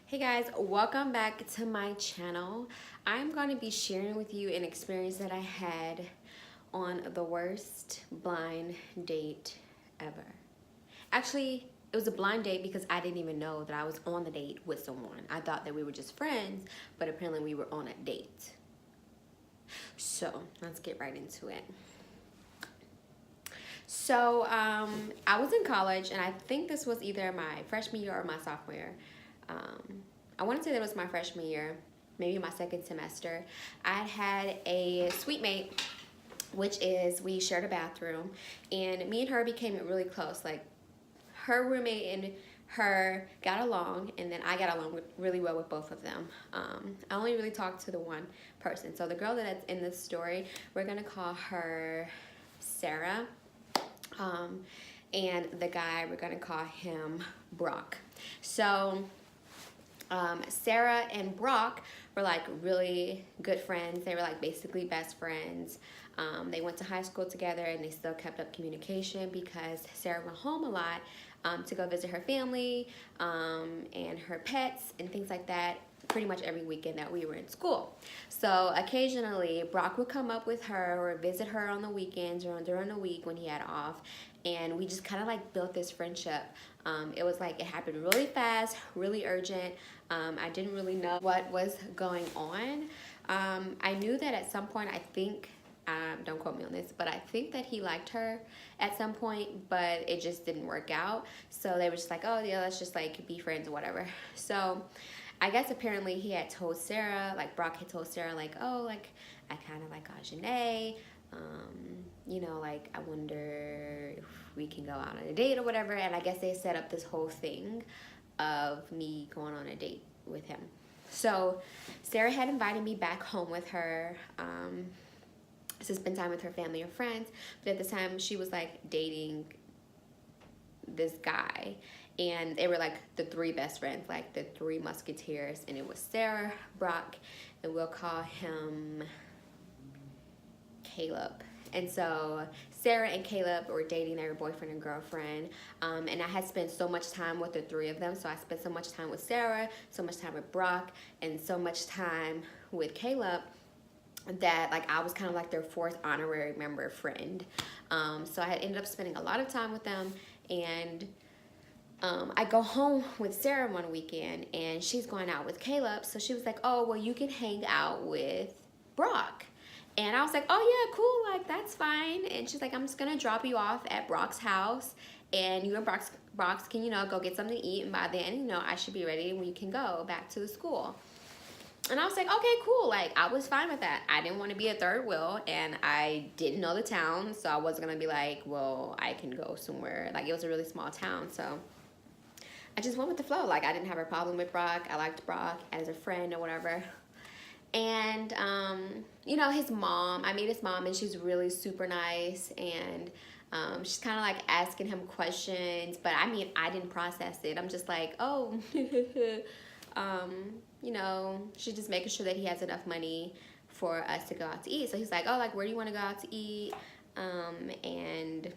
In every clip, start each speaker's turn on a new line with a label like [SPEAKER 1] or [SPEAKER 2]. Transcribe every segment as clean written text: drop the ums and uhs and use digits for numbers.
[SPEAKER 1] Hey guys, welcome back to my channel. I'm going to be sharing with you an experience that I had on the worst blind date ever. Actually, it was a blind date because I didn't even know that I was on the date with someone. I thought that we were just friends, but apparently we were on a date. So let's get right into it. So I was in college, and I think this was either my freshman year or my sophomore year. I want to say that it was my freshman year, maybe my second semester. I had a suite mate, which is we shared a bathroom, and me and her became really close. Like, her roommate and her got along, and then I got along really well with both of them. I only really talked to the one person. So the girl that's in this story, we're gonna call her Sarah. And the guy, we're gonna call him Brock. So Sarah and Brock were like really good friends. They were like basically best friends. They went to high school together, and they still kept up communication because Sarah went home a lot to go visit her family and her pets and things like that pretty much every weekend that we were in school. So occasionally Brock would come up with her or visit her on the weekends or during the week when he had off, and we just kind of like built this friendship. It was like it happened really fast, really urgent. I didn't really know what was going on. I knew that at some point, I think, don't quote me on this, but I think that he liked her at some point, but it just didn't work out. So they were just like, oh yeah, let's just like be friends or whatever. So I guess apparently he had told Sarah, like Brock had told Sarah, like, oh, like I kind of like Ajane. You know, like I wonder if we can go out on a date or whatever. And I guess they set up this whole thing of me going on a date with him. So Sarah had invited me back home with her to spend time with her family or friends. But at the time, she was like dating this guy, and they were like the three best friends, like the three musketeers, and it was Sarah, Brock, and we'll call him Caleb. And so Sarah and Caleb were dating. They were boyfriend and girlfriend, and I had spent so much time with the three of them. So I spent so much time with Sarah, so much time with Brock, and so much time with Caleb that like I was kind of like their fourth honorary member friend. So I had ended up spending a lot of time with them, and I go home with Sarah one weekend, and she's going out with Caleb. So she was like, oh, well, you can hang out with Brock. And I was like, oh yeah, cool, like that's fine. And she's like, I'm just gonna drop you off at Brock's house, and you and Brock's can, you know, go get something to eat, and by then, you know, I should be ready and we can go back to the school. And I was like, okay, cool. Like, I was fine with that. I didn't want to be a third wheel, and I didn't know the town, so I wasn't going to be like, well, I can go somewhere. Like, it was a really small town, so I just went with the flow. Like, I didn't have a problem with Brock. I liked Brock as a friend or whatever. And, you know, his mom, I met his mom, and she's really super nice, and she's kind of like asking him questions, but I mean, I didn't process it. I'm just like, oh, you know, she's just making sure that he has enough money for us to go out to eat. So he's like, oh, like, where do you want to go out to eat? And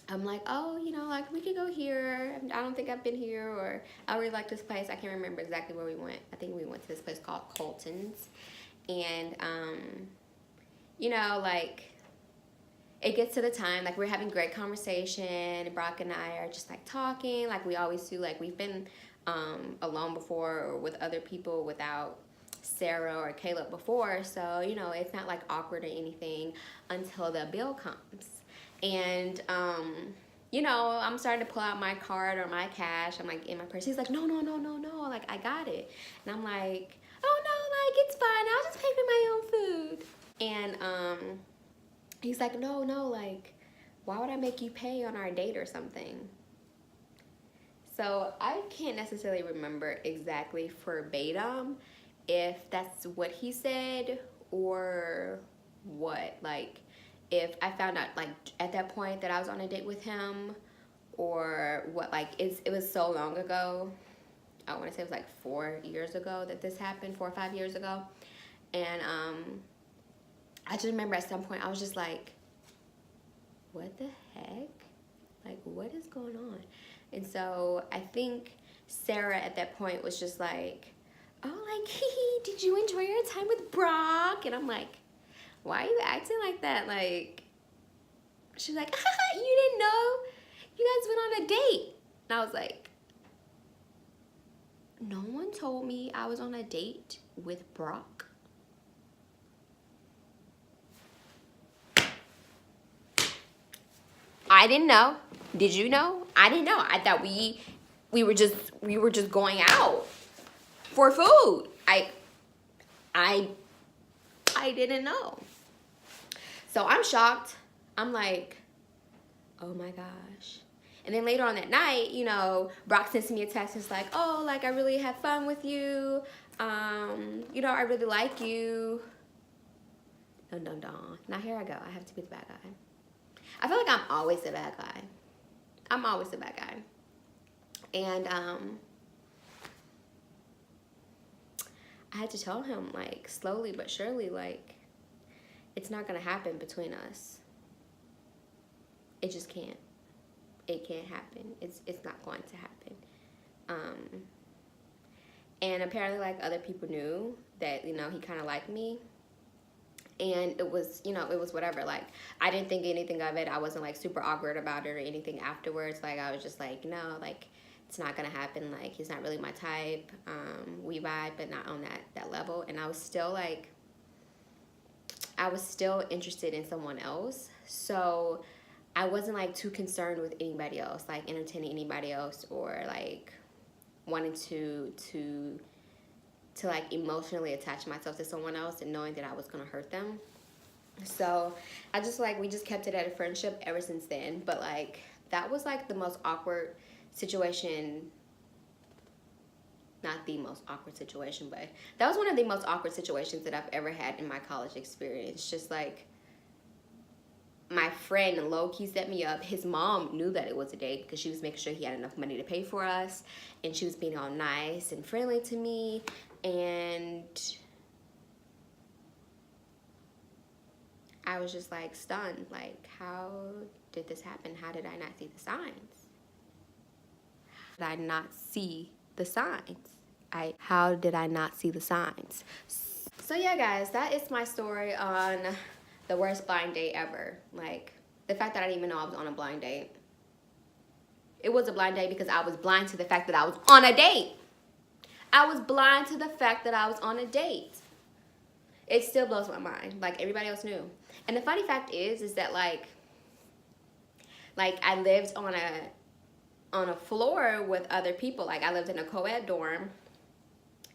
[SPEAKER 1] I'm like, oh, you know, like, we could go here. I don't think I've been here, or I really like this place. I can't remember exactly where we went. I think we went to this place called Colton's. And, you know, like, it gets to the time, like, we're having great conversation. Brock and I are just, like, talking like we always do. Like, we've been alone before or with other people without Sarah or Caleb before. So, you know, it's not, like, awkward or anything until the bill comes. And, you know, I'm starting to pull out my card or my cash. I'm, like, in my purse. He's like, no, like, I got it. And I'm like, oh, no, like, it's fine. I'll just pay for my own food. And, he's like, no, like, why would I make you pay on our date or something? So I can't necessarily remember exactly verbatim if that's what he said or what. Like, if I found out, like, at that point that I was on a date with him, or what. Like, it was so long ago. I want to say it was like 4 years ago that this happened, 4 or 5 years ago. And I just remember at some point I was just like, what the heck? Like, what is going on? And so I think Sarah at that point was just like, oh, like, hee, did you enjoy your time with Brock? And I'm like, why are you acting like that? Like, she's like, you didn't know? You guys went on a date. And I was like, no one told me I was on a date with Brock. I didn't know. Did you know? I didn't know. I thought we were just going out for food. I didn't know. So I'm shocked. I'm like, oh my gosh. And then later on that night, you know, Brock sends me a text. It's like, oh, like, I really had fun with you. You know, I really like you. Dun dun dun. Now here I go. I have to be the bad guy. I feel like I'm always the bad guy. I'm always the bad guy. And I had to tell him, like, slowly but surely, like, it's not gonna happen between us. It just can't. It can't happen. It's not going to happen. And apparently, like, other people knew that, you know, he kind of liked me. And it was, you know, it was whatever. Like, I didn't think anything of it. I wasn't, like, super awkward about it or anything afterwards. Like, I was just like, no, like, it's not gonna happen. Like, he's not really my type. We vibe, but not on that level. And I was still, like, I was still interested in someone else. So I wasn't, like, too concerned with anybody else, like, entertaining anybody else, or, like, wanting to like, emotionally attach myself to someone else and knowing that I was gonna hurt them. So I just, like, we just kept it at a friendship ever since then. But, like, that was, like, the most awkward situation. Not the most awkward situation, but that was one of the most awkward situations that I've ever had in my college experience. Just, like, my friend low-key set me up. His mom knew that it was a date because she was making sure he had enough money to pay for us, and she was being all nice and friendly to me. And I was just, like, stunned. Like, how did this happen? How did I not see the signs? Did I not see the signs? How did I not see the signs? So yeah, guys, that is my story on the worst blind date ever. Like, the fact that I didn't even know I was on a blind date. It was a blind date because I was blind to the fact that I was on a date. I was blind to the fact that I was on a date. It still blows my mind. Like, everybody else knew. And the funny fact is that, like I lived on a floor with other people. Like, I lived in a co-ed dorm.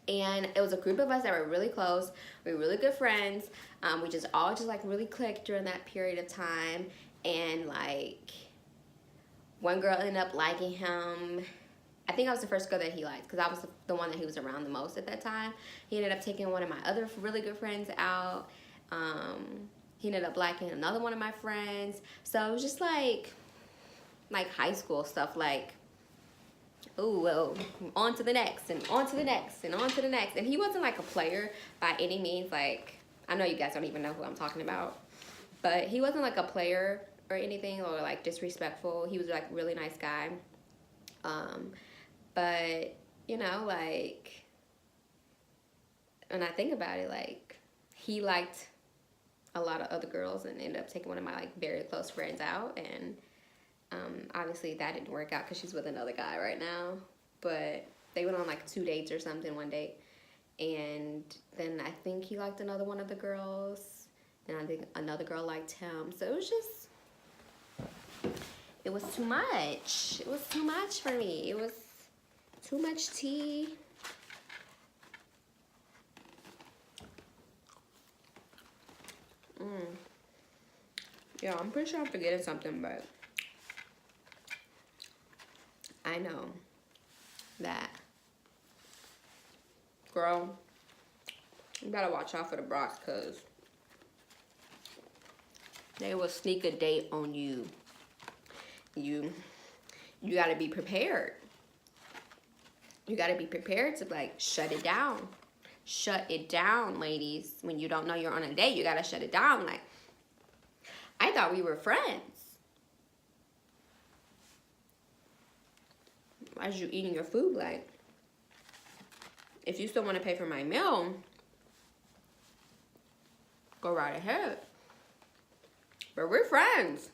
[SPEAKER 1] And it was a group of us that were really close. We were really good friends. We just all like, really clicked during that period of time. And, like, one girl ended up liking him. I think I was the first girl that he liked because I was the one that he was around the most at that time. He ended up taking one of my other really good friends out. He ended up liking another one of my friends. So it was just like high school stuff, like, oh, well, on to the next, and on to the next, and on to the next. And he wasn't, like, a player by any means. Like, I know you guys don't even know who I'm talking about. But he wasn't, like, a player or anything, or, like, disrespectful. He was, like, a really nice guy. But, you know, like, when I think about it, like, he liked a lot of other girls and ended up taking one of my, like, very close friends out. And obviously that didn't work out because she's with another guy right now. But they went on, like, 2 dates or something one date. And then I think he liked another one of the girls. And I think another girl liked him. So it was just, it was too much. It was too much for me. It was too much tea. Yeah, I'm pretty sure I'm forgetting something, but I know that, girl, you better watch out for the Brocks, because they will sneak a date on you. You got to be prepared. You got to be prepared to, like, shut it down. Shut it down, ladies. When you don't know you're on a date, you got to shut it down. Like, I thought we were friends. why is you eating your food? Like, if you still want to pay for my meal, go right ahead. But we're friends.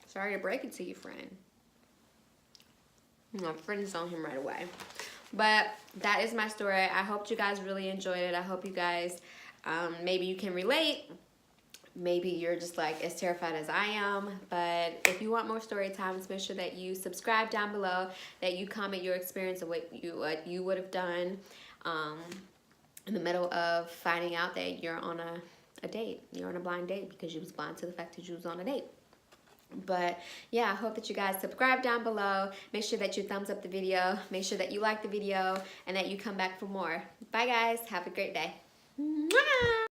[SPEAKER 1] Sorry to break it to you, friend. My friends on him right away. But that is my story. I hope you guys really enjoyed it. I hope you guys, maybe you can relate. Maybe you're just like as terrified as I am. But if you want more story times, make sure that you subscribe down below, that you comment your experience of what you would have done in the middle of finding out that you're on a date. You're on a blind date because you was blind to the fact that you was on a date. But yeah, I hope that you guys subscribe down below. Make sure that you thumbs up the video. Make sure that you like the video and that you come back for more. Bye guys. Have a great day. Mwah!